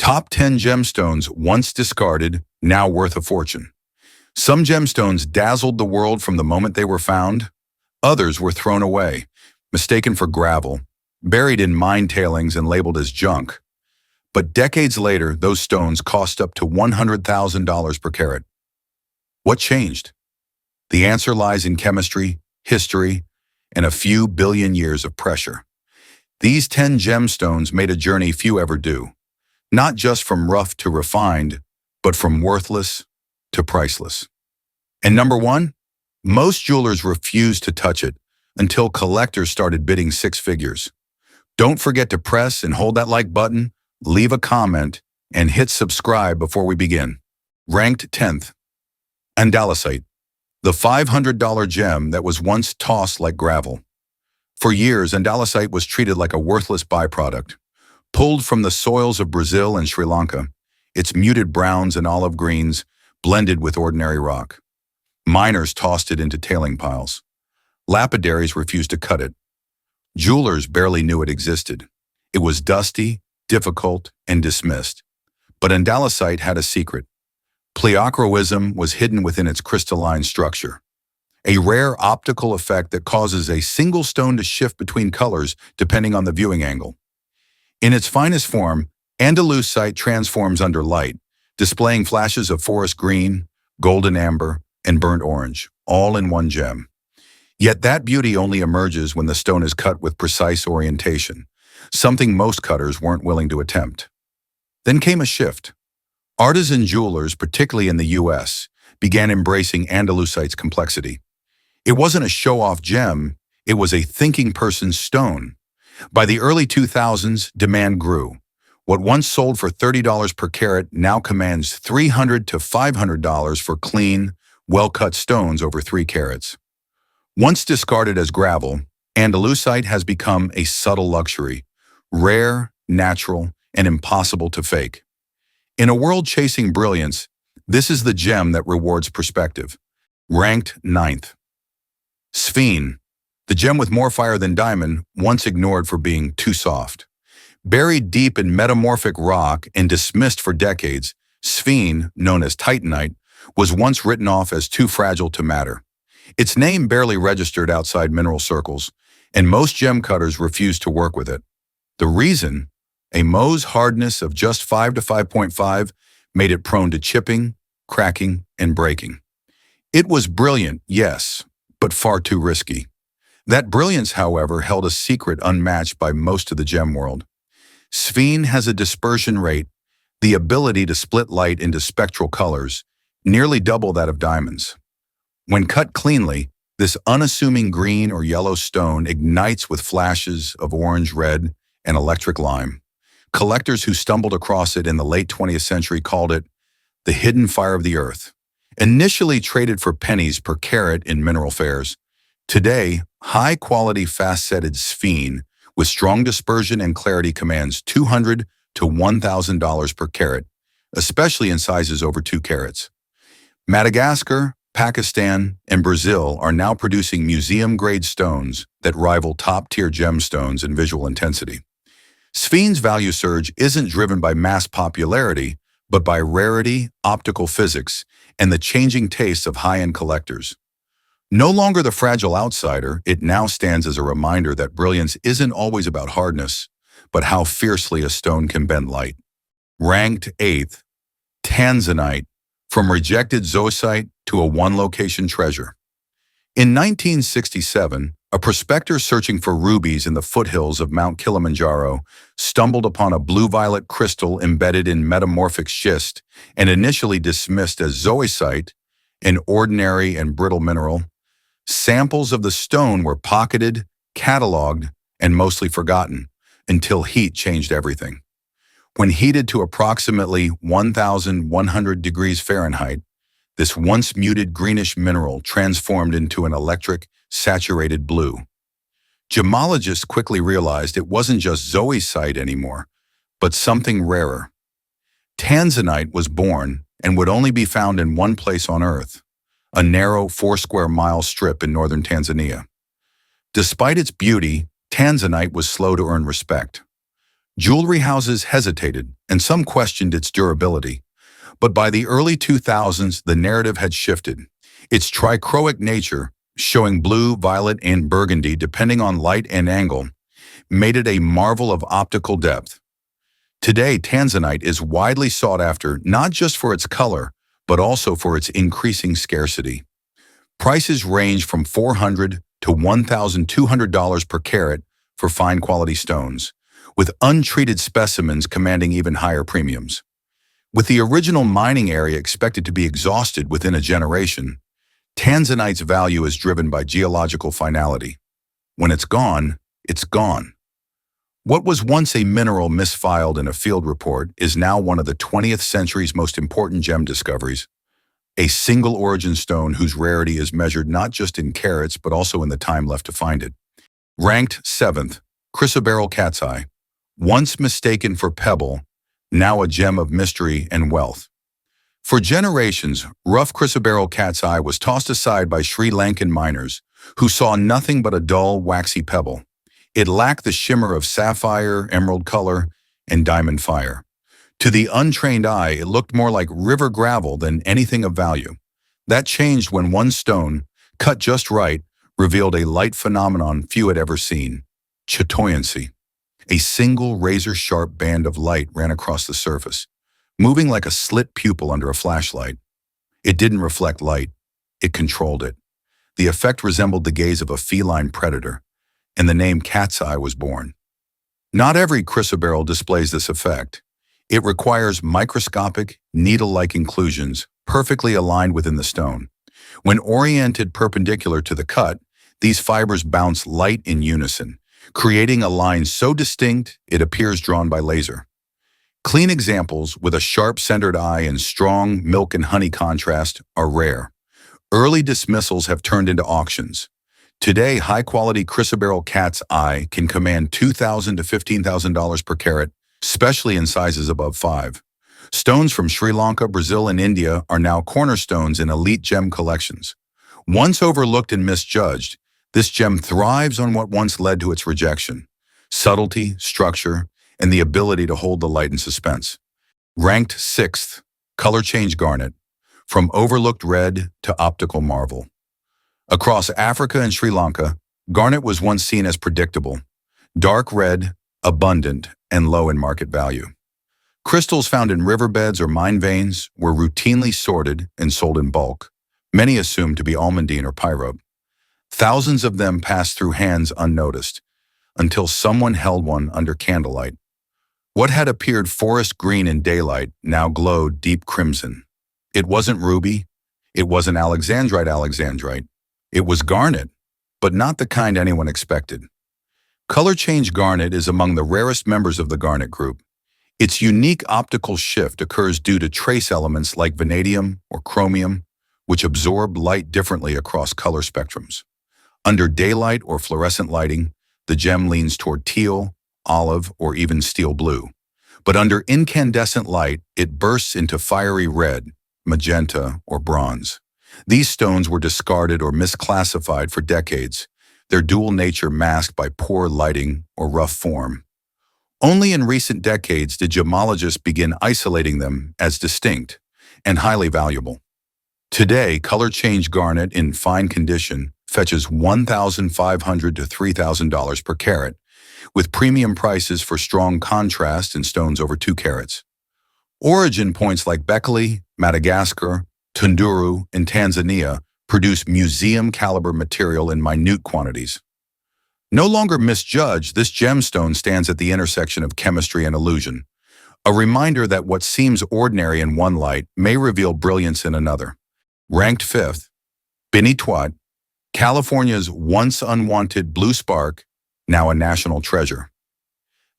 Top 10 gemstones once discarded, now worth a fortune. Some gemstones dazzled the world from the moment they were found. Others were thrown away, mistaken for gravel, buried in mine tailings and labeled as junk. But decades later, those stones cost up to $100,000 per carat. What changed? The answer lies in chemistry, history, and a few billion years of pressure. These 10 gemstones made a journey few ever do, not just from rough to refined, but from worthless to priceless. And number one, most jewelers refused to touch it until collectors started bidding six figures. Don't forget to press and hold that like button, leave a comment, and hit subscribe before we begin. Ranked 10th, Andalusite, the $500 gem that was once tossed like gravel. For years, Andalusite was treated like a worthless byproduct. Pulled from the soils of Brazil and Sri Lanka, its muted browns and olive greens blended with ordinary rock. Miners tossed it into tailing piles. Lapidaries refused to cut it. Jewelers barely knew it existed. It was dusty, difficult, and dismissed. But Andalusite had a secret. Pleochroism was hidden within its crystalline structure, a rare optical effect that causes a single stone to shift between colors depending on the viewing angle. In its finest form, Andalusite transforms under light, displaying flashes of forest green, golden amber, and burnt orange, all in one gem. Yet that beauty only emerges when the stone is cut with precise orientation, something most cutters weren't willing to attempt. Then came a shift. Artisan jewelers, particularly in the US, began embracing Andalusite's complexity. It wasn't a show-off gem, it was a thinking person's stone. By the early 2000s, demand grew. What once sold for $30 per carat now commands $300 to $500 for clean, well-cut stones over 3 carats. Once discarded as gravel, Andalusite has become a subtle luxury, rare, natural, and impossible to fake. In a world chasing brilliance, this is the gem that rewards perspective. Ranked 9th. Sphene, the gem with more fire than diamond, once ignored for being too soft. Buried deep in metamorphic rock and dismissed for decades, Sphene, known as Titanite, was once written off as too fragile to matter. Its name barely registered outside mineral circles, and most gem cutters refused to work with it. The reason? A Mohs hardness of just 5 to 5.5 made it prone to chipping, cracking, and breaking. It was brilliant, yes, but far too risky. That brilliance, however, held a secret unmatched by most of the gem world. Sphene has a dispersion rate, the ability to split light into spectral colors, nearly double that of diamonds. When cut cleanly, this unassuming green or yellow stone ignites with flashes of orange, red, and electric lime. Collectors who stumbled across it in the late 20th century called it the hidden fire of the earth. Initially traded for pennies per carat in mineral fairs, today, high-quality fast-setted Sphene with strong dispersion and clarity commands $200 to $1,000 per carat, especially in sizes over 2 carats. Madagascar, Pakistan, and Brazil are now producing museum-grade stones that rival top-tier gemstones in visual intensity. Sphene's value surge isn't driven by mass popularity, but by rarity, optical physics, and the changing tastes of high-end collectors. No longer the fragile outsider, it now stands as a reminder that brilliance isn't always about hardness, but how fiercely a stone can bend light. Ranked 8th, Tanzanite, from rejected zoisite to a one-location treasure. In 1967, a prospector searching for rubies in the foothills of Mount Kilimanjaro stumbled upon a blue-violet crystal embedded in metamorphic schist and initially dismissed as zoisite, an ordinary and brittle mineral. Samples of the stone were pocketed, cataloged, and mostly forgotten until heat changed everything. When heated to approximately 1,100 degrees Fahrenheit, this once muted greenish mineral transformed into an electric, saturated blue. Gemologists quickly realized it wasn't just zoisite anymore, but something rarer. Tanzanite was born and would only be found in one place on Earth, a narrow 4-square-mile strip in northern Tanzania. Despite its beauty, Tanzanite was slow to earn respect. Jewelry houses hesitated, and some questioned its durability. But by the early 2000s, the narrative had shifted. Its trichroic nature, showing blue, violet, and burgundy depending on light and angle, made it a marvel of optical depth. Today, Tanzanite is widely sought after not just for its color, but also for its increasing scarcity. Prices range from $400 to $1,200 per carat for fine quality stones, with untreated specimens commanding even higher premiums. With the original mining area expected to be exhausted within a generation, Tanzanite's value is driven by geological finality. When it's gone, it's gone. What was once a mineral misfiled in a field report is now one of the 20th century's most important gem discoveries, a single origin stone whose rarity is measured not just in carats but also in the time left to find it. Ranked 7th, Chrysoberyl cat's eye. Once mistaken for pebble, now a gem of mystery and wealth. For generations, rough Chrysoberyl cat's eye was tossed aside by Sri Lankan miners who saw nothing but a dull, waxy pebble. It lacked the shimmer of sapphire, emerald color, and diamond fire. To the untrained eye, it looked more like river gravel than anything of value. That changed when one stone, cut just right, revealed a light phenomenon few had ever seen: chatoyancy. A single razor-sharp band of light ran across the surface, moving like a slit pupil under a flashlight. It didn't reflect light, it controlled it. The effect resembled the gaze of a feline predator, and the name cat's eye was born. Not every chrysoberyl displays this effect. It requires microscopic, needle-like inclusions perfectly aligned within the stone. When oriented perpendicular to the cut, these fibers bounce light in unison, creating a line so distinct it appears drawn by laser. Clean examples with a sharp centered eye and strong milk and honey contrast are rare. Early dismissals have turned into auctions. Today, high-quality chrysoberyl cat's eye can command $2,000 to $15,000 per carat, especially in sizes above 5. Stones from Sri Lanka, Brazil, and India are now cornerstones in elite gem collections. Once overlooked and misjudged, this gem thrives on what once led to its rejection: subtlety, structure, and the ability to hold the light in suspense. Ranked 6th, color change garnet, from overlooked red to optical marvel. Across Africa and Sri Lanka, garnet was once seen as predictable: dark red, abundant, and low in market value. Crystals found in riverbeds or mine veins were routinely sorted and sold in bulk, many assumed to be almandine or pyrope. Thousands of them passed through hands unnoticed, until someone held one under candlelight. What had appeared forest green in daylight now glowed deep crimson. It wasn't ruby, it wasn't Alexandrite. It was garnet, but not the kind anyone expected. Color change garnet is among the rarest members of the garnet group. Its unique optical shift occurs due to trace elements like vanadium or chromium, which absorb light differently across color spectrums. Under daylight or fluorescent lighting, the gem leans toward teal, olive, or even steel blue. But under incandescent light, it bursts into fiery red, magenta, or bronze. These stones were discarded or misclassified for decades, their dual nature masked by poor lighting or rough form. Only in recent decades did gemologists begin isolating them as distinct and highly valuable. Today, color change garnet in fine condition fetches $1,500 to $3,000 per carat, with premium prices for strong contrast in stones over 2 carats. Origin points like Bekele, Madagascar, Tunduru, and Tanzania produce museum-caliber material in minute quantities. No longer misjudged, this gemstone stands at the intersection of chemistry and illusion, a reminder that what seems ordinary in one light may reveal brilliance in another. Ranked 5th, Benitoite, California's once unwanted blue spark, now a national treasure.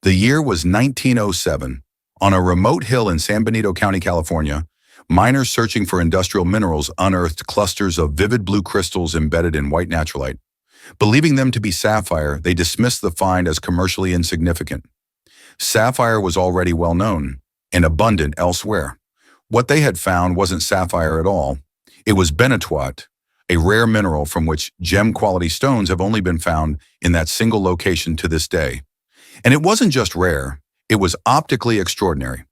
The year was 1907. On a remote hill in San Benito County, California, miners searching for industrial minerals unearthed clusters of vivid blue crystals embedded in white naturalite. Believing them to be sapphire, they dismissed the find as commercially insignificant. Sapphire was already well known and abundant elsewhere. What they had found wasn't sapphire at all. It was benitoite, a rare mineral from which gem-quality stones have only been found in that single location to this day. And it wasn't just rare, It was optically extraordinary.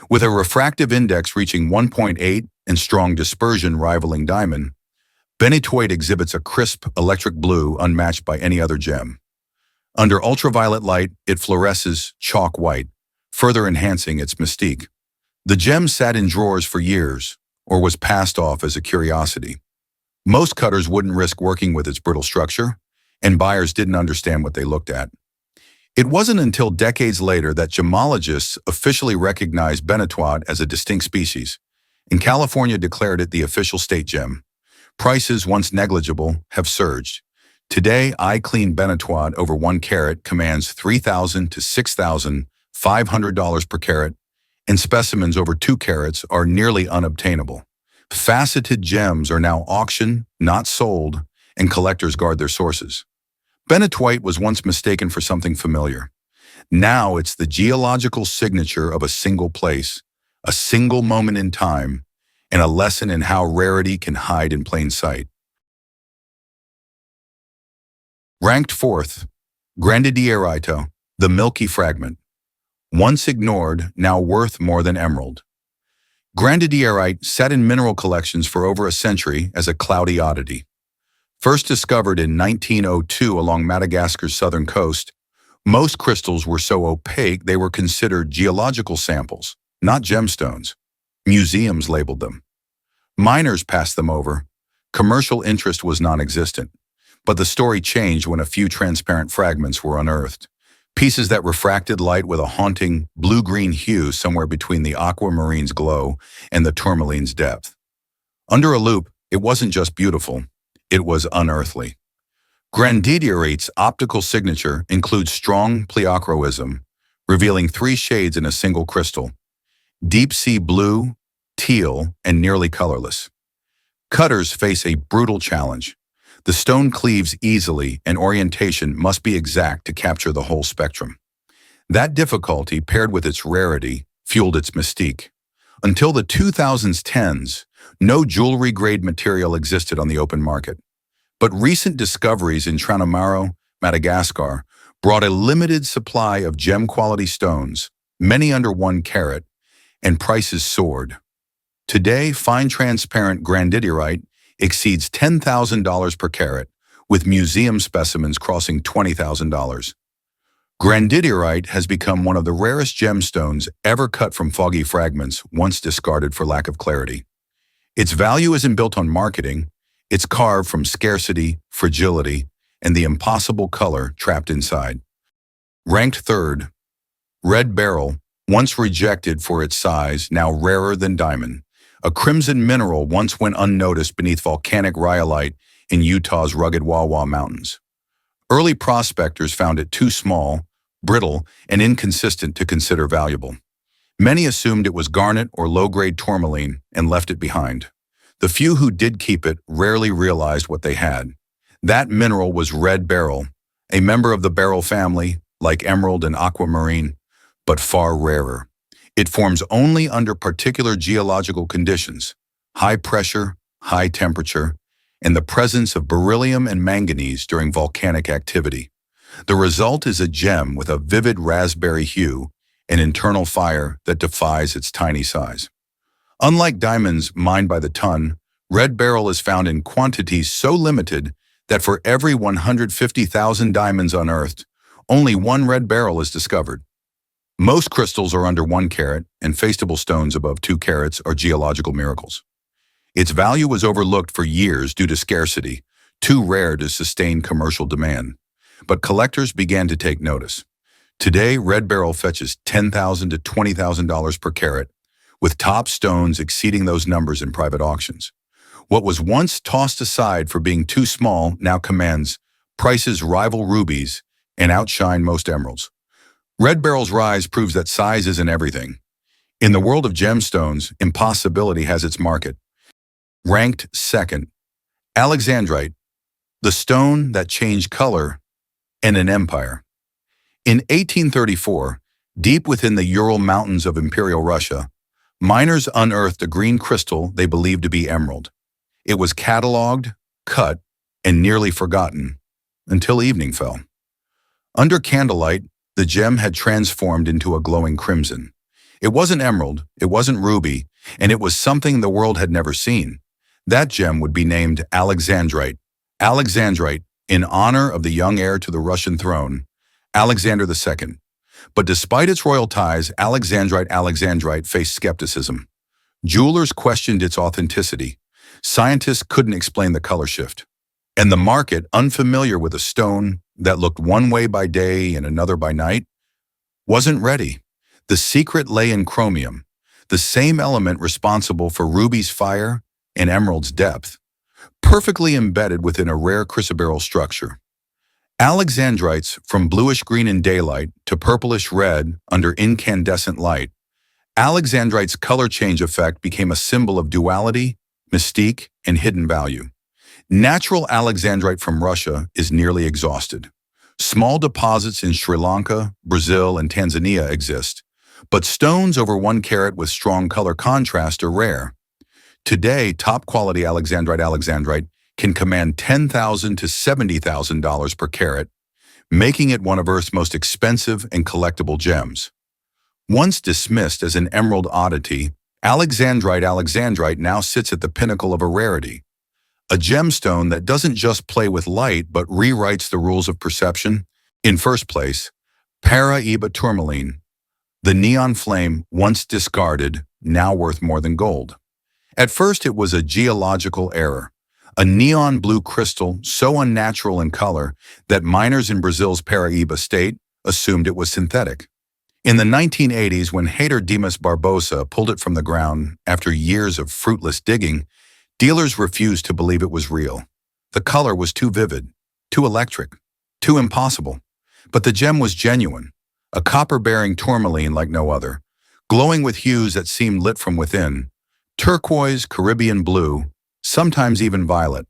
With a refractive index reaching 1.8 and strong dispersion rivaling diamond, benitoite exhibits a crisp electric blue unmatched by any other gem. Under ultraviolet light, it fluoresces chalk white, further enhancing its mystique. The gem sat in drawers for years, or was passed off as a curiosity. Most cutters wouldn't risk working with its brittle structure, and buyers didn't understand what they looked at. It wasn't until decades later that gemologists officially recognized benitoite as a distinct species, and California declared it the official state gem. Prices, once negligible, have surged. Today, eye-clean benitoite over 1 carat commands $3,000 to $6,500 per carat, and specimens over 2 carats are nearly unobtainable. Faceted gems are now auctioned, not sold, and collectors guard their sources. Benitoite was once mistaken for something familiar. Now it's the geological signature of a single place, a single moment in time, and a lesson in how rarity can hide in plain sight. Ranked 4th, Grandidierite, the milky fragment. Once ignored, now worth more than emerald. Grandidierite sat in mineral collections for over a century as a cloudy oddity. First discovered in 1902 along Madagascar's southern coast, most crystals were so opaque they were considered geological samples, not gemstones. Museums labeled them. Miners passed them over. Commercial interest was non-existent. But the story changed when a few transparent fragments were unearthed. Pieces that refracted light with a haunting blue-green hue somewhere between the aquamarine's glow and the tourmaline's depth. Under a loupe, it wasn't just beautiful, it was unearthly. Grandidierite's optical signature includes strong pleochroism, revealing 3 shades in a single crystal: deep-sea blue, teal, and nearly colorless. Cutters face a brutal challenge. The stone cleaves easily, and orientation must be exact to capture the whole spectrum. That difficulty, paired with its rarity, fueled its mystique. Until the 2010s, no jewelry-grade material existed on the open market. But recent discoveries in Tranamaro, Madagascar, brought a limited supply of gem-quality stones, many under 1 carat, and prices soared. Today, fine transparent grandidierite exceeds $10,000 per carat, with museum specimens crossing $20,000. Grandidierite has become one of the rarest gemstones ever cut from foggy fragments once discarded for lack of clarity. Its value isn't built on marketing, it's carved from scarcity, fragility, and the impossible color trapped inside. Ranked 3rd, red beryl, once rejected for its size, now rarer than diamond. A crimson mineral once went unnoticed beneath volcanic rhyolite in Utah's rugged Wawa Mountains. Early prospectors found it too small, brittle, and inconsistent to consider valuable. Many assumed it was garnet or low-grade tourmaline and left it behind. The few who did keep it rarely realized what they had. That mineral was red beryl, a member of the beryl family, like emerald and aquamarine, but far rarer. It forms only under particular geological conditions: high pressure, high temperature, and the presence of beryllium and manganese during volcanic activity. The result is a gem with a vivid raspberry hue, an internal fire that defies its tiny size. Unlike diamonds mined by the ton, red beryl is found in quantities so limited that for every 150,000 diamonds unearthed, only 1 red beryl is discovered. Most crystals are under 1 carat, and faceable stones above 2 carats are geological miracles. Its value was overlooked for years due to scarcity, too rare to sustain commercial demand. But collectors began to take notice. Today, red beryl fetches $10,000 to $20,000 per carat, with top stones exceeding those numbers in private auctions. What was once tossed aside for being too small now commands prices rival rubies and outshine most emeralds. Red beryl's rise proves that size isn't everything. In the world of gemstones, impossibility has its market. Ranked 2nd, Alexandrite, the stone that changed color and an empire. In 1834, deep within the Ural Mountains of Imperial Russia, miners unearthed a green crystal they believed to be emerald. It was cataloged, cut, and nearly forgotten until evening fell. Under candlelight, The gem had transformed into a glowing crimson. It wasn't emerald, it wasn't ruby, and it was something the world had never seen. That gem would be named Alexandrite. Alexandrite, in honor of the young heir to the Russian throne, Alexander II. But despite its royal ties, Alexandrite faced skepticism. Jewelers questioned its authenticity. Scientists couldn't explain the color shift. And the market, unfamiliar with a stone that looked one way by day and another by night, wasn't ready. The secret lay in chromium, the same element responsible for ruby's fire and emerald's depth, perfectly embedded within a rare Chrysoberyl structure. Alexandrites, from bluish-green in daylight to purplish-red under incandescent light, Alexandrite's color change effect became a symbol of duality, mystique, and hidden value. Natural Alexandrite from Russia is nearly exhausted. Small deposits in Sri Lanka, Brazil, and Tanzania exist, but stones over 1 carat with strong color contrast are rare. Today, top-quality Alexandrite can command $10,000 to $70,000 per carat, making it one of Earth's most expensive and collectible gems. Once dismissed as an emerald oddity, Alexandrite now sits at the pinnacle of a rarity. A gemstone that doesn't just play with light but rewrites the rules of perception. In first place, Paraíba Tourmaline, the neon flame once discarded, now worth more than gold. At first it was a geological error, a neon blue crystal so unnatural in color that miners in Brazil's Paraíba state assumed it was synthetic. In the 1980s, when hater Dimas Barbosa pulled it from the ground after years of fruitless digging, dealers refused to believe it was real. The color was too vivid, too electric, too impossible. But the gem was genuine, a copper-bearing tourmaline like no other, glowing with hues that seemed lit from within: turquoise, Caribbean blue, sometimes even violet.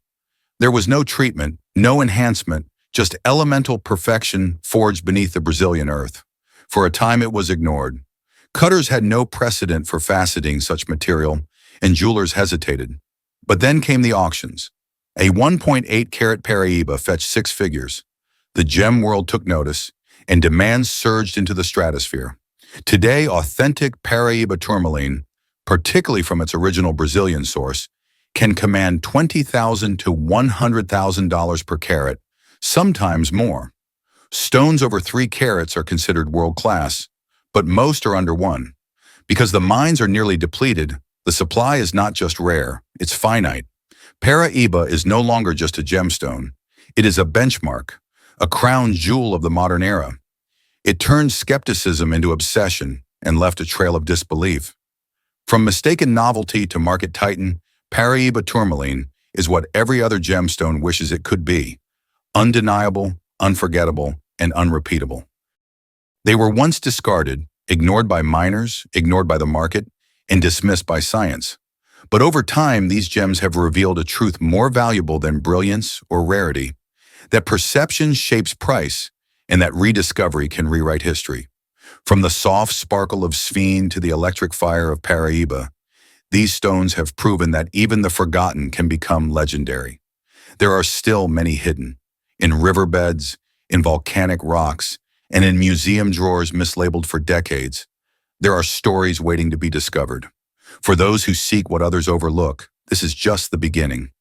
There was no treatment, no enhancement, just elemental perfection forged beneath the Brazilian earth. For a time it was ignored. Cutters had no precedent for faceting such material, and jewelers hesitated. But then came the auctions. A 1.8 carat Paraíba fetched 6 figures. The gem world took notice, and demand surged into the stratosphere. Today, authentic Paraíba Tourmaline, particularly from its original Brazilian source, can command $20,000 to $100,000 per carat, sometimes more. Stones over 3 carats are considered world-class, but most are under 1. Because the mines are nearly depleted, the supply is not just rare, it's finite. Paraíba is no longer just a gemstone. It is a benchmark, a crown jewel of the modern era. It turned skepticism into obsession and left a trail of disbelief. From mistaken novelty to market titan, Paraíba Tourmaline is what every other gemstone wishes it could be: undeniable, unforgettable, and unrepeatable. They were once discarded, ignored by miners, ignored by the market, and dismissed by science. But over time, these gems have revealed a truth more valuable than brilliance or rarity: that perception shapes price, and that rediscovery can rewrite history. From the soft sparkle of Sphene to the electric fire of Paraíba, these stones have proven that even the forgotten can become legendary. There are still many hidden, in riverbeds, in volcanic rocks, and in museum drawers mislabeled for decades. There are stories waiting to be discovered. For those who seek what others overlook, this is just the beginning.